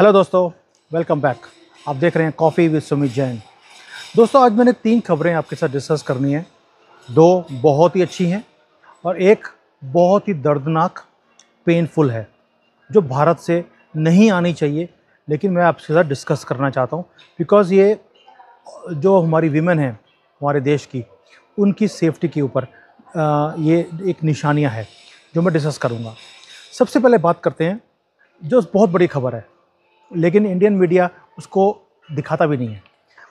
Hello दोस्तों, welcome back. आप देख रहे हैं कॉफ़ी विद सुमित जैन। दोस्तों, आज मैंने 3 खबरें आपके साथ डिस्कस करनी है। 2 बहुत ही अच्छी हैं और एक बहुत ही दर्दनाक, पेनफुल है, जो भारत से नहीं आनी चाहिए, लेकिन मैं आपके साथ डिस्कस करना चाहता हूँ बिकॉज़ ये जो हमारी वीमेन हैं हमारे देश की, उनकी सेफ्टी के ऊपर ये एक निशानियाँ है जो मैं डिस्कस करूँगा। सबसे पहले बात करते हैं जो बहुत बड़ी खबर है, लेकिन इंडियन मीडिया उसको दिखाता भी नहीं है।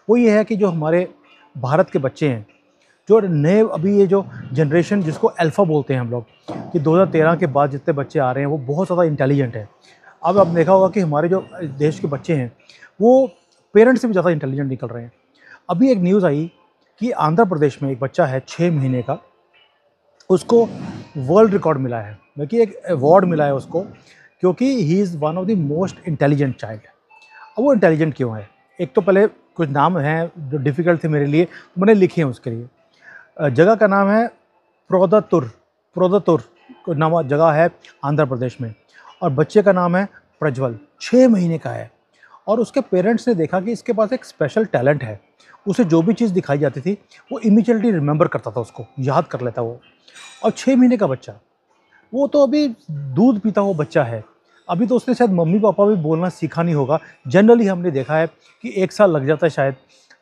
वो ये है कि जो हमारे भारत के बच्चे हैं, जो नए अभी ये जो जनरेशन जिसको अल्फ़ा बोलते हैं हम लोग, कि 2013 के बाद जितने बच्चे आ रहे हैं वो बहुत ज़्यादा इंटेलिजेंट है। अब आपने देखा होगा कि हमारे जो देश के बच्चे हैं वो पेरेंट्स से भी ज़्यादा इंटेलिजेंट निकल रहे हैं। अभी एक न्यूज़ आई कि आंध्र प्रदेश में एक बच्चा है 6 महीने का, उसको वर्ल्ड रिकॉर्ड मिला है, मतलब कि एक अवार्ड मिला है उसको, क्योंकि he is one of the most intelligent child. अब वो इंटेलिजेंट क्यों है? एक तो पहले कुछ नाम हैं जो डिफ़िकल्ट थे मेरे लिए, तो मैंने लिखे हैं उसके लिए। जगह का नाम है प्रोदतुर। प्रोदतुर को नाम जगह है आंध्र प्रदेश में, और बच्चे का नाम है प्रज्वल। 6 महीने का है और उसके पेरेंट्स ने देखा कि इसके पास एक स्पेशल टैलेंट है। उसे जो भी चीज़ दिखाई जाती थी वो इमीडिएटली रिमेंबर करता था, उसको याद कर लेता वो। और 6 महीने का बच्चा, वो तो अभी दूध पीता हुआ बच्चा है। अभी तो उसने शायद मम्मी पापा भी बोलना सीखा नहीं होगा। जनरली हमने देखा है कि 1 साल लग जाता है शायद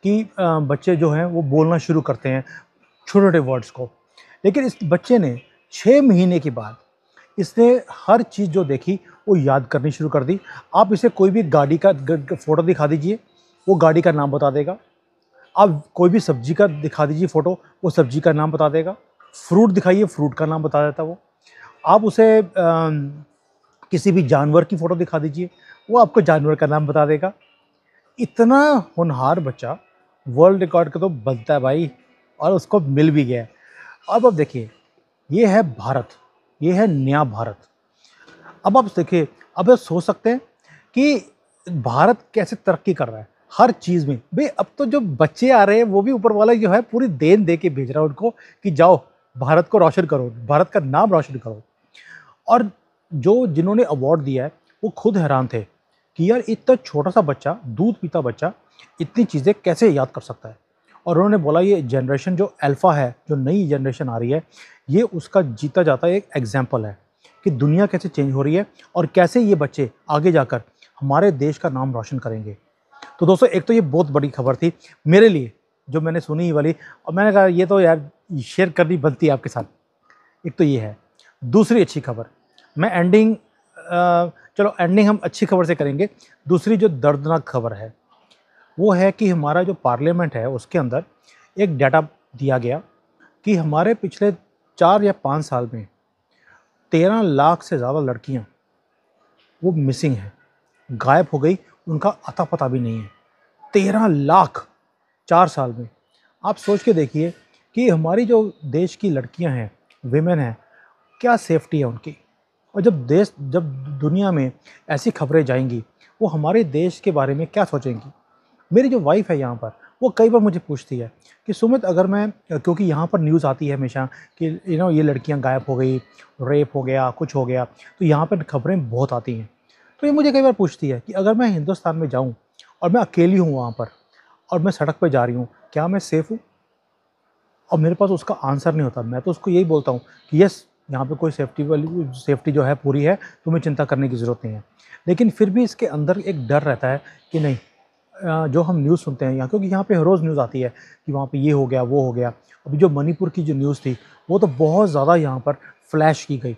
कि बच्चे जो हैं वो बोलना शुरू करते हैं छोटे-छोटे वर्ड्स को। लेकिन इस बच्चे ने 6 महीने के बाद इसने हर चीज़ जो देखी वो याद करनी शुरू कर दी। आप इसे कोई भी गाड़ी का फ़ोटो दिखा दीजिए, वो गाड़ी का नाम बता देगा। आप कोई भी सब्ज़ी का दिखा दीजिए फ़ोटो, वो सब्ज़ी का नाम बता देगा। फ्रूट दिखाइए, फ्रूट का नाम बता देता वो। आप उसे किसी भी जानवर की फ़ोटो दिखा दीजिए, वो आपको जानवर का नाम बता देगा। इतना होनहार बच्चा वर्ल्ड रिकॉर्ड का तो बनता है भाई, और उसको मिल भी गया है। अब देखिए, ये है भारत, ये है नया भारत। अब आप देखिए, अब आप सोच सकते हैं कि भारत कैसे तरक्की कर रहा है हर चीज़ में। भई अब तो जो बच्चे आ रहे हैं वो भी ऊपर वाला जो है पूरी देन दे के भेज रहा है उनको कि जाओ भारत को रोशन करो, भारत का नाम रोशन करो। और जो जिन्होंने अवार्ड दिया है वो खुद हैरान थे कि यार इतना छोटा सा बच्चा, दूध पीता बच्चा, इतनी चीज़ें कैसे याद कर सकता है। और उन्होंने बोला ये जनरेशन जो अल्फ़ा है, जो नई जनरेशन आ रही है, ये उसका जीता जाता एक एग्जाम्पल है कि दुनिया कैसे चेंज हो रही है और कैसे ये बच्चे आगे जाकर हमारे देश का नाम रोशन करेंगे। तो दोस्तों, एक तो ये बहुत बड़ी खबर थी मेरे लिए जो मैंने सुनी ये वाली, और मैंने कहा ये तो यार शेयर करनी बनती है आपके साथ। एक तो ये है। दूसरी अच्छी खबर, मैं एंडिंग चलो एंडिंग हम अच्छी खबर से करेंगे। दूसरी जो दर्दनाक खबर है वो है कि हमारा जो पार्लियामेंट है उसके अंदर एक डाटा दिया गया कि हमारे पिछले 4 या 5 साल में 13 लाख से ज़्यादा लड़कियां वो मिसिंग हैं, गायब हो गई, उनका अता पता भी नहीं है। 13 लाख 4 साल में। आप सोच के देखिए कि हमारी जो देश की लड़कियां हैं, विमेन हैं, क्या सेफ्टी है उनकी। और जब दुनिया में ऐसी खबरें जाएंगी, वो हमारे देश के बारे में क्या सोचेंगी। मेरी जो वाइफ है यहाँ पर, वो कई बार मुझे पूछती है कि सुमित, अगर मैं, क्योंकि यहाँ पर न्यूज़ आती है हमेशा कि ये लड़कियाँ गायब हो गई, रेप हो गया, कुछ हो गया, तो यहाँ पर खबरें बहुत आती हैं। तो ये मुझे कई बार पूछती है कि अगर मैं हिंदुस्तान में जाऊँ और मैं अकेली हूँ वहाँ पर और मैं सड़क पर जा रही हूँ, क्या मैं सेफ़ हूँ? और मेरे पास उसका आंसर नहीं होता। मैं तो उसको यही बोलता हूँ कि यस, यहाँ पे कोई सेफ्टी जो है पूरी है, तुम्हें चिंता करने की ज़रूरत नहीं है। लेकिन फिर भी इसके अंदर एक डर रहता है कि नहीं, जो हम न्यूज़ सुनते हैं यहाँ, क्योंकि यहाँ पे रोज़ न्यूज़ आती है कि वहाँ पे ये हो गया, वो हो गया। अभी जो मणिपुर की जो न्यूज़ थी वो तो बहुत ज़्यादा यहाँ पर फ्लैश की गई,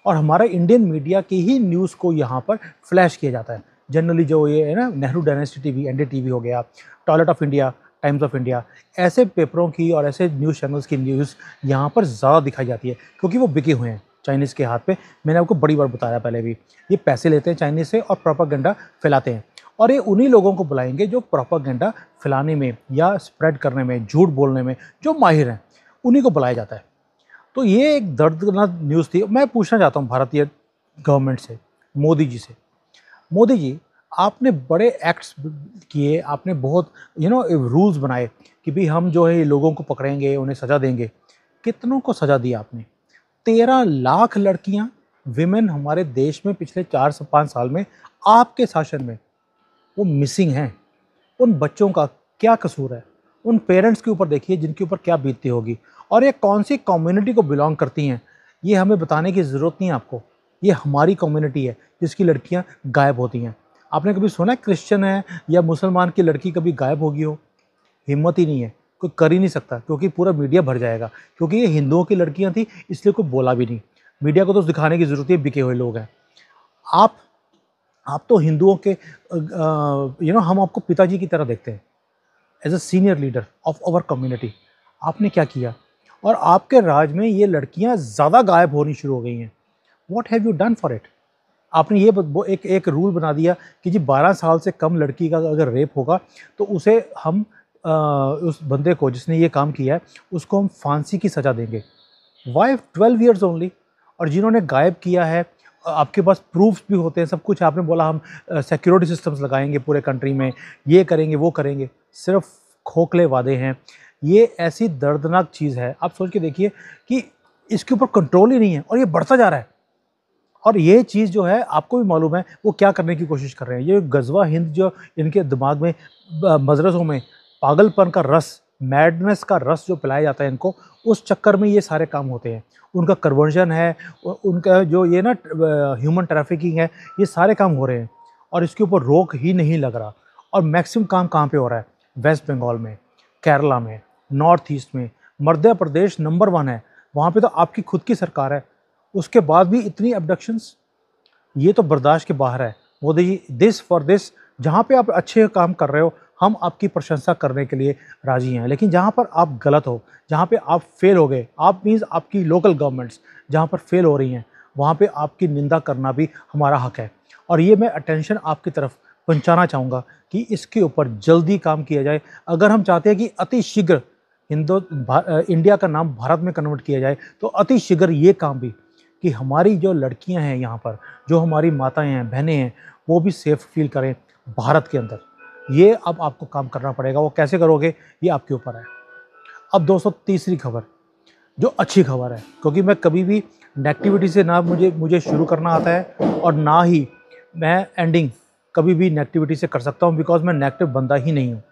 और हमारा इंडियन मीडिया की ही न्यूज़ को यहाँ पर फ्लैश किया जाता है। जनरली जो ये है ना, नेहरू डायनेस्टी टीवी, एनडीटीवी हो गया, toilet of India, times of India, ऐसे पेपरों की और ऐसे न्यूज़ चैनल्स की न्यूज़ यहाँ पर ज़्यादा दिखाई जाती है, क्योंकि वो बिके हुए हैं चाइनीज़ के हाथ पे। मैंने आपको बड़ी बार बताया पहले भी, ये पैसे लेते हैं चाइनीज़ से और प्रोपेगेंडा फैलाते हैं। और ये उन्हीं लोगों को बुलाएंगे जो प्रोपेगेंडा फैलाने में या स्प्रेड करने में, झूठ बोलने में जो माहिर हैं, उन्हीं को बुलाया जाता है। तो ये एक दर्दनाक न्यूज़ थी। मैं पूछना चाहता हूँ भारतीय गवर्नमेंट से, मोदी जी से, मोदी जी, आपने बड़े एक्ट्स किए, आपने बहुत रूल्स बनाए कि भाई हम जो है ये लोगों को पकड़ेंगे, उन्हें सज़ा देंगे। कितनों को सज़ा दी आपने? 13 लाख लड़कियां, विमेन हमारे देश में पिछले 4 से 5 साल में आपके शासन में वो मिसिंग हैं। उन बच्चों का क्या कसूर है? उन पेरेंट्स के ऊपर देखिए जिनके ऊपर क्या बीतती होगी, और ये कौन सी कम्युनिटी को बिलोंग करती हैं, ये हमें बताने की ज़रूरत नहीं है आपको। ये हमारी कम्युनिटी है जिसकी लड़कियां गायब होती हैं। आपने कभी सुना है क्रिश्चियन है या मुसलमान की लड़की कभी गायब होगी हो? हिम्मत ही नहीं है, कोई कर ही नहीं सकता, क्योंकि पूरा मीडिया भर जाएगा। क्योंकि ये हिंदुओं की लड़कियां थी इसलिए कोई बोला भी नहीं। मीडिया को तो दिखाने की ज़रूरत है, बिके हुए लोग हैं। आप आप तो हिंदुओं के हम आपको पिताजी की तरह देखते हैं, as a senior leader of our community. आपने क्या किया? और आपके राज में ये लड़कियां ज़्यादा गायब होनी शुरू हो गई हैं। What have you done for it? आपने ये एक रूल बना दिया कि जी 12 साल से कम लड़की का अगर रेप होगा तो उसे हम उस बंदे को जिसने ये काम किया है उसको हम फांसी की सज़ा देंगे। Why 12 years only? और जिन्होंने गायब किया है, आपके पास प्रूफ्स भी होते हैं, सब कुछ। आपने बोला हम सिक्योरिटी सिस्टम्स लगाएंगे पूरे कंट्री में, ये करेंगे वो करेंगे, सिर्फ खोखले वादे हैं। ये ऐसी दर्दनाक चीज़ है, आप सोच के देखिए कि इसके ऊपर कंट्रोल ही नहीं है और ये बढ़ता जा रहा है। और ये चीज़ जो है आपको भी मालूम है वो क्या करने की कोशिश कर रहे हैं। ये गज़वा हिंद जो इनके दिमाग में मदरसों में पागलपन का रस, मैडनेस का रस जो पिलाया जाता है इनको, उस चक्कर में ये सारे काम होते हैं। उनका कन्वर्जन है, उनका जो ये ना ह्यूमन ट्रैफिकिंग है, ये सारे काम हो रहे हैं और इसके ऊपर रोक ही नहीं लग रहा। और मैक्सिमम काम कहाँ पे हो रहा है? वेस्ट बंगाल में, केरला में, नॉर्थ ईस्ट में। मध्य प्रदेश नंबर 1 है, वहाँ पे तो आपकी खुद की सरकार है, उसके बाद भी इतनी अबडक्शंस, ये तो बर्दाश्त के बाहर है। Modi ji, this for this, जहाँ पे आप अच्छे काम कर रहे हो हम आपकी प्रशंसा करने के लिए राजी हैं, लेकिन जहाँ पर आप गलत हो, जहाँ पे आप फेल हो गए, आप मीन्स आपकी लोकल गवर्नमेंट्स जहाँ पर फेल हो रही हैं, वहाँ पे आपकी निंदा करना भी हमारा हक है। और ये मैं अटेंशन आपकी तरफ पहुँचाना चाहूँगा कि इसके ऊपर जल्दी काम किया जाए। अगर हम चाहते हैं कि अति शीघ्र इंडिया का नाम भारत में कन्वर्ट किया जाए, तो अति शीघ्र ये काम भी कि हमारी जो लड़कियां हैं यहाँ पर, जो हमारी माताएं हैं, बहनें हैं, वो भी सेफ फील करें भारत के अंदर। ये अब आपको काम करना पड़ेगा। वो कैसे करोगे ये आपके ऊपर है। अब दोस्तों, तीसरी खबर जो अच्छी खबर है, क्योंकि मैं कभी भी नेगेटिविटी से ना मुझे शुरू करना आता है और ना ही मैं एंडिंग कभी भी नेगेटिविटी से कर सकता हूँ, बिकॉज मैं नेगेटिव बंदा ही नहीं हूँ।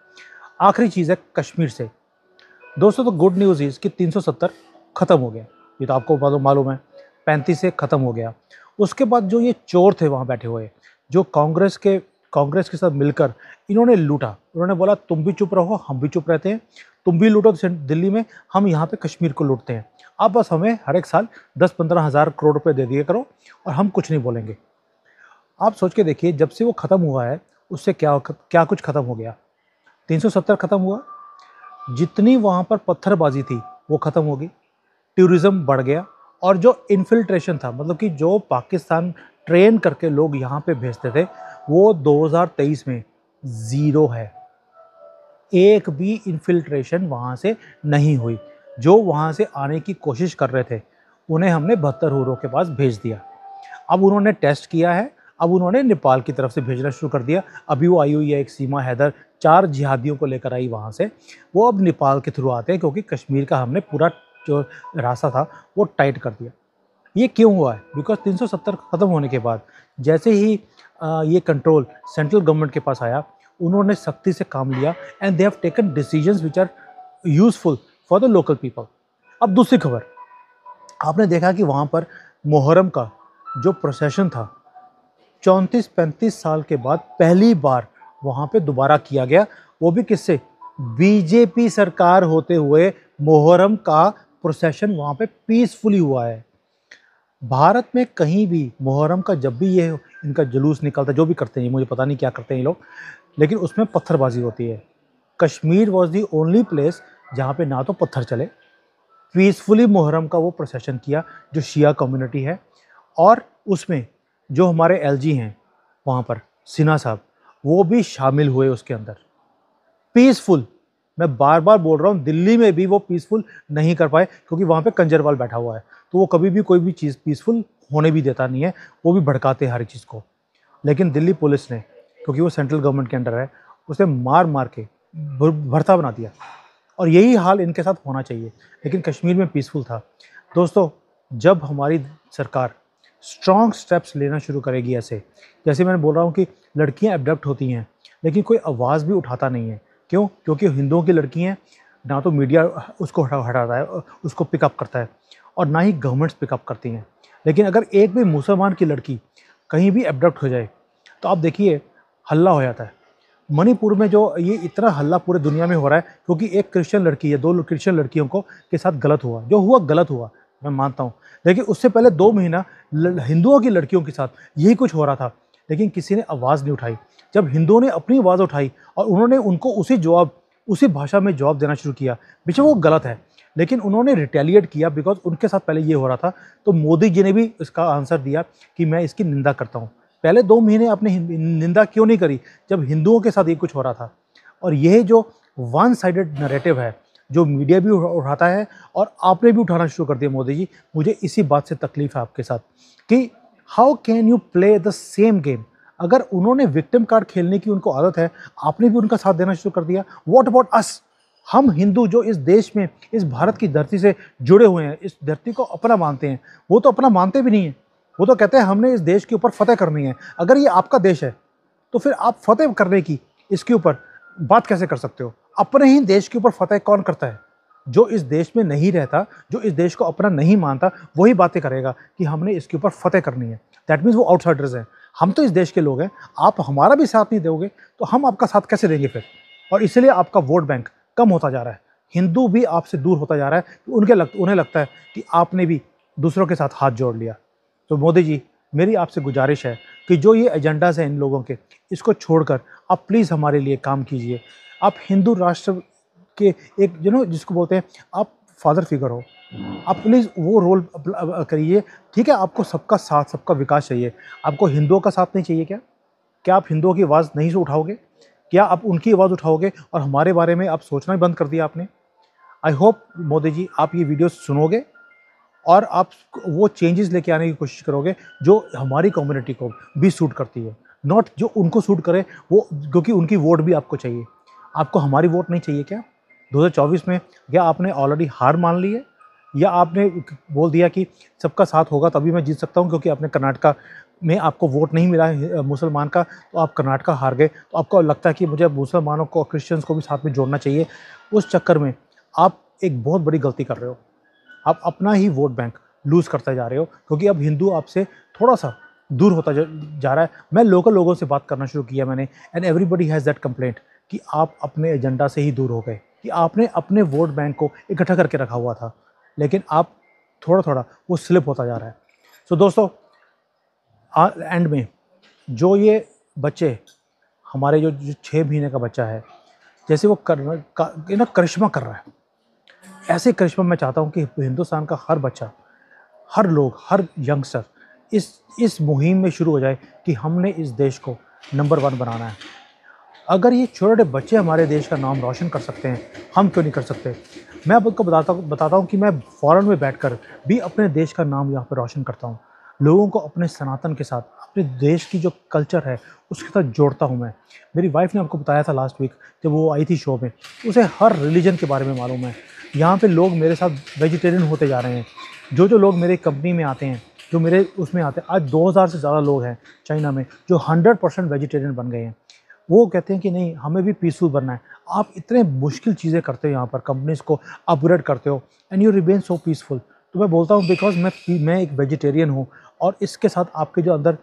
आखिरी चीज़ है कश्मीर से। दोस्तों, तो गुड न्यूज़ इज़ कि 370 ख़त्म हो गया। ये तो आपको मालूम है, 35 से ख़त्म हो गया। उसके बाद जो ये चोर थे वहाँ बैठे हुए, जो कांग्रेस के साथ मिलकर इन्होंने लूटा। उन्होंने बोला तुम भी चुप रहो, हम भी चुप रहते हैं, तुम भी लूटो दिल्ली में, हम यहाँ पे कश्मीर को लूटते हैं। आप बस हमें हर एक साल 10-15 हज़ार करोड़ रुपए दे दिए करो और हम कुछ नहीं बोलेंगे। आप सोच के देखिए, जब से वो ख़त्म हुआ है उससे क्या कुछ ख़त्म हो गया। 370 ख़त्म हुआ, जितनी वहाँ पर पत्थरबाजी थी वो ख़त्म हो गई, टूरिज़्म बढ़ गया, और जो इन्फिल्ट्रेशन था, मतलब कि जो पाकिस्तान ट्रेन करके लोग यहाँ पे भेजते थे, वो 2023 में ज़ीरो है। एक भी इन्फिल्ट्रेशन वहाँ से नहीं हुई। जो वहाँ से आने की कोशिश कर रहे थे उन्हें हमने 72 हुरों के पास भेज दिया। अब उन्होंने टेस्ट किया है, अब उन्होंने नेपाल की तरफ से भेजना शुरू कर दिया। अभी वो आई हुई है एक सीमा हैदर, 4 जिहादियों को लेकर आई वहाँ से, वो अब नेपाल के थ्रू आते हैं, क्योंकि कश्मीर का हमने पूरा जो रास्ता था वो टाइट कर दिया। ये क्यों हुआ है? बिकॉज 370 ख़त्म होने के बाद जैसे ही ये कंट्रोल सेंट्रल गवर्नमेंट के पास आया, उन्होंने सख्ती से काम लिया and they have taken decisions which are useful for the local people. अब दूसरी खबर, आपने देखा कि वहाँ पर मुहर्रम का जो प्रोसेशन था 34-35 साल के बाद पहली बार वहाँ पे दोबारा किया गया। वो भी किससे? बीजेपी सरकार होते हुए मुहर्रम का प्रोसेशन वहाँ पे पीसफुली हुआ है। भारत में कहीं भी मुहर्रम का जब भी ये इनका जुलूस निकलता है, जो भी करते हैं, मुझे पता नहीं क्या करते हैं ये लोग, लेकिन उसमें पत्थरबाजी होती है। Kashmir was the only place जहाँ पे ना तो पत्थर चले, पीसफुली मुहर्रम का वो प्रोसेशन किया जो शिया कम्युनिटी है। और उसमें जो हमारे एलजी हैं वहाँ पर, सिन्हा साहब, वो भी शामिल हुए उसके अंदर। पीसफुल, मैं बार बार बोल रहा हूँ, दिल्ली में भी वो पीसफुल नहीं कर पाए, क्योंकि वहाँ पे कंजरवाल बैठा हुआ है, तो वो कभी भी कोई भी चीज़ पीसफुल होने भी देता नहीं है, वो भी भड़काते हैं हर चीज़ को। लेकिन दिल्ली पुलिस ने, क्योंकि वो सेंट्रल गवर्नमेंट के अंडर है, उसे मार मार के भरता बना दिया। और यही हाल इनके साथ होना चाहिए, लेकिन कश्मीर में पीसफुल था। दोस्तों, जब हमारी सरकार स्ट्रॉन्ग स्टेप्स लेना शुरू करेगी, ऐसे जैसे मैंने बोल रहा हूँ कि लड़कियाँ एबडक्ट होती हैं, लेकिन कोई आवाज़ भी उठाता नहीं है। क्यों? क्योंकि हिंदुओं की लड़की हैं, ना तो मीडिया उसको हटाता है, उसको पिकअप करता है, और ना ही गवर्नमेंट्स पिकअप करती हैं। लेकिन अगर एक भी मुसलमान की लड़की कहीं भी एब्डक्ट हो जाए तो आप देखिए हल्ला हो जाता है। मणिपुर में जो ये इतना हल्ला पूरे दुनिया में हो रहा है क्योंकि एक क्रिश्चियन लड़की है, 2 क्रिश्चियन लड़कियों को के साथ गलत हुआ, जो हुआ गलत हुआ, मैं मानता हूँ। लेकिन उससे पहले 2 महीना हिंदुओं की लड़कियों के साथ यही कुछ हो रहा था, लेकिन किसी ने आवाज़ नहीं उठाई। जब हिंदुओं ने अपनी आवाज़ उठाई और उन्होंने उनको उसी भाषा में जवाब देना शुरू किया, बेशक वो गलत है, लेकिन उन्होंने रिटेलिएट किया बिकॉज उनके साथ पहले ये हो रहा था। तो मोदी जी ने भी इसका आंसर दिया कि मैं इसकी निंदा करता हूँ। पहले 2 महीने आपने निंदा क्यों नहीं करी जब हिंदुओं के साथ ये कुछ हो रहा था? और यह जो वन साइडेड नैरेटिव है, जो मीडिया भी उठाता है और आपने भी उठाना शुरू कर दिया मोदी जी, मुझे इसी बात से तकलीफ है आपके साथ कि how can you play the same game. अगर उन्होंने विक्टिम कार्ड खेलने की उनको आदत है, आपने भी उनका साथ देना शुरू कर दिया। What about us? हम हिंदू जो इस देश में, इस भारत की धरती से जुड़े हुए हैं, इस धरती को अपना मानते हैं, वो तो अपना मानते भी नहीं है। वो तो कहते हैं हमने इस देश के ऊपर फतेह करनी है। अगर ये आपका देश है तो फिर आप फतेह करने की इसके ऊपर बात कैसे कर सकते हो? अपने ही देश के ऊपर फतेह कौन करता है? जो इस देश में नहीं रहता, जो इस देश को अपना नहीं मानता, वही बातें करेगा कि हमने इसके ऊपर फतेह करनी है। दैट मीन्स वो आउटसाइडर्स हैं। हम तो इस देश के लोग हैं, आप हमारा भी साथ नहीं दोगे तो हम आपका साथ कैसे देंगे फिर? और इसलिए आपका वोट बैंक कम होता जा रहा है। हिंदू भी आपसे दूर होता जा रहा है। उन्हें लगता है कि आपने भी दूसरों के साथ हाथ जोड़ लिया। तो मोदी जी, मेरी आपसे गुजारिश है कि जो ये एजेंडाज हैं इन लोगों के, इसको छोड़कर आप प्लीज़ हमारे लिए काम कीजिए। आप हिंदू राष्ट्र के एक जिसको बोलते हैं आप फादर फिगर हो, आप प्लीज़ वो रोल करिए। ठीक है, आपको सबका साथ, सबका विकास चाहिए, आपको हिंदुओं का साथ नहीं चाहिए क्या? क्या आप हिंदुओं की आवाज़ नहीं उठाओगे? क्या आप उनकी आवाज़ उठाओगे और हमारे बारे में आप सोचना ही बंद कर दिया आपने? आई होप मोदी जी आप ये वीडियो सुनोगे और आप वो चेंजेस लेके आने की कोशिश करोगे जो हमारी कम्युनिटी को भी सूट करती है, नॉट जो उनको सूट करे वो, क्योंकि उनकी वोट भी आपको चाहिए। आपको हमारी वोट नहीं चाहिए क्या? 2024 में क्या आपने ऑलरेडी हार मान ली है, या आपने बोल दिया कि सबका साथ होगा तभी मैं जीत सकता हूँ क्योंकि आपने कर्नाटका में आपको वोट नहीं मिला है मुसलमान का, तो आप कर्नाटका हार गए, तो आपको लगता है कि मुझे मुसलमानों को, क्रिश्चियंस को भी साथ में जोड़ना चाहिए। उस चक्कर में आप एक बहुत बड़ी गलती कर रहे हो। आप अपना ही वोट बैंक लूज़ करते जा रहे हो क्योंकि अब हिंदू आपसे थोड़ा सा दूर होता जा रहा है। मैं लोकल लोगों से बात करना शुरू किया मैंने, and everybody has that complaint कि आप अपने एजेंडा से ही दूर हो गए, कि आपने अपने वोट बैंक को इकट्ठा करके रखा हुआ था, लेकिन आप थोड़ा थोड़ा वो स्लिप होता जा रहा है। सो दोस्तों, एंड में जो ये बच्चे हमारे जो 6 महीने का बच्चा है, जैसे वो करिश्मा कर रहा है, ऐसे करिश्मा मैं चाहता हूँ कि हिंदुस्तान का हर बच्चा, हर लोग, हर यंगस्टर इस मुहिम में शुरू हो जाए कि हमने इस देश को नंबर 1 बनाना है। अगर ये छोटे बच्चे हमारे देश का नाम रोशन कर सकते हैं, हम क्यों नहीं कर सकते? मैं अब आपको बताता हूँ कि मैं फॉरेन में बैठकर भी अपने देश का नाम यहाँ पर रोशन करता हूँ। लोगों को अपने सनातन के साथ, अपने देश की जो कल्चर है उसके साथ जोड़ता हूँ मैं। मेरी वाइफ ने आपको बताया था लास्ट वीक जब वो आई थी शो में, उसे हर रिलीजन के बारे में मालूम है। यहाँ पे लोग मेरे साथ वेजिटेरियन होते जा रहे हैं। जो लोग मेरे कंपनी में आते हैं, जो मेरे उसमें आते हैं, आज 2000 से ज़्यादा लोग हैं चाइना में जो 100% वेजिटेरियन बन गए हैं। वो कहते हैं कि नहीं, हमें भी पीसफुल बनना है। आप इतने मुश्किल चीज़ें करते हो यहाँ पर, कंपनीज़ को अपग्रेड करते हो, and you remain so peaceful. तो मैं बोलता हूँ बिकॉज मैं एक वेजिटेरियन हूँ और इसके साथ आपके जो अंदर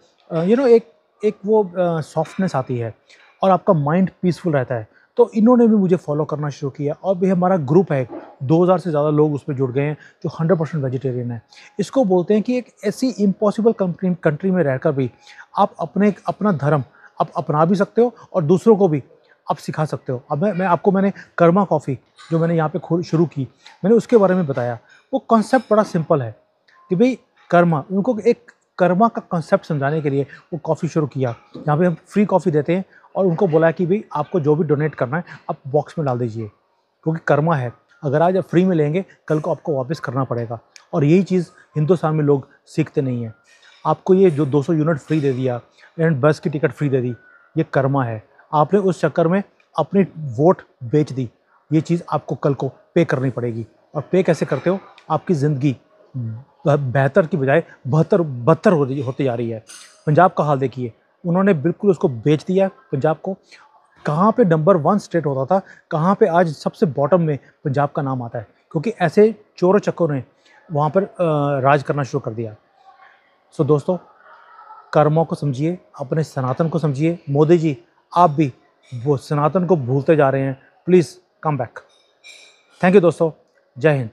एक वो सॉफ्टनेस आती है और आपका माइंड पीसफुल रहता है। तो इन्होंने भी मुझे फॉलो करना शुरू किया और भी हमारा ग्रुप है, 2000 से ज़्यादा लोग उसमें जुड़ गए हैं जो 100% वेजिटेरियन है। इसको बोलते हैं कि एक ऐसी इम्पॉसिबल कंट्री में रहकर भी आप अपना धर्म आप अपना भी सकते हो और दूसरों को भी आप सिखा सकते हो। अब मैंने कर्मा कॉफ़ी जो मैंने यहाँ पे शुरू की, मैंने उसके बारे में बताया। वो कॉन्सेप्ट बड़ा सिंपल है कि भाई कर्मा, उनको एक कर्मा का कॉन्सेप्ट समझाने के लिए वो कॉफ़ी शुरू किया, जहाँ पे हम फ्री कॉफ़ी देते हैं और उनको बोला कि भाई आपको जो भी डोनेट करना है आप बॉक्स में डाल दीजिए, क्योंकि कर्मा है, अगर आज आप फ्री में लेंगे कल को आपको वापस करना पड़ेगा। और यही चीज़ हिंदुस्तान में लोग सीखते नहीं हैं। आपको ये जो 200 यूनिट फ्री दे दिया एंड बस की टिकट फ्री दे दी, ये कर्मा है। आपने उस चक्कर में अपनी वोट बेच दी, ये चीज़ आपको कल को पे करनी पड़ेगी। और पे कैसे करते हो? आपकी ज़िंदगी बेहतर की बजाय बदतर होती जा रही है। पंजाब का हाल देखिए, उन्होंने बिल्कुल उसको बेच दिया पंजाब को। कहाँ पे नंबर 1 स्टेट होता था, कहाँ पे आज सबसे बॉटम में पंजाब का नाम आता है, क्योंकि ऐसे चोरों चक्कों ने वहाँ पर राज करना शुरू कर दिया। सो दोस्तों, कर्मों को समझिए, अपने सनातन को समझिए। मोदी जी, आप भी वो सनातन को भूलते जा रहे हैं, please come back. Thank you दोस्तों, जय हिंद।